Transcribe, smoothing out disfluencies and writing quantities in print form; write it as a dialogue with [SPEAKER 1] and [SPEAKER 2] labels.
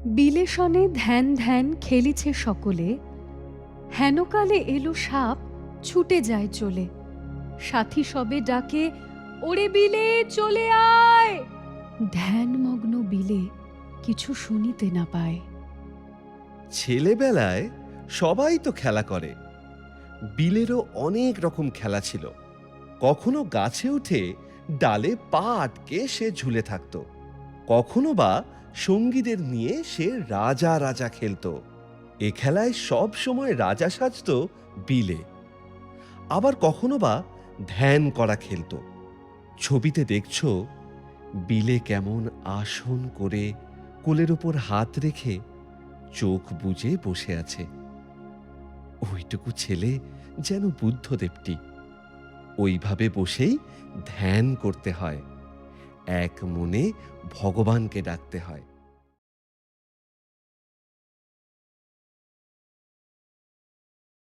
[SPEAKER 1] বিলেসনে ধ্যান ধ্যান খেলিছে সকলে, হেনকালে এলো সাপ ছুটে যায় চলে। সাথী সবে ডাকে, ওরে বিলে চলে আয়। ধ্যানমগ্ন বিলে কিছু শুনিতে না পায়।
[SPEAKER 2] ছেলেবেলায় সবাই তো খেলা করে। বিলেরও অনেক রকম খেলা ছিল। কখনো গাছে উঠে ডালে পা আটকে সে ঝুলে থাকত, কখনো বা সঙ্গীদের নিয়ে সে রাজা রাজা খেলতো। এ খেলায় সব সময় রাজা সাজত বিলে। আবার কখনো বা ধ্যান করা খেলতো। ছবিতে দেখছো বিলে কেমন আসন করে কোলের উপর হাত রেখে চোখ বুজে বসে আছে। ওইটুকু ছেলে যেন বুদ্ধদেবটি। ওইভাবে বসেই ধ্যান করতে হয়, এক মনে ভগবানকে ডাকতে হয়।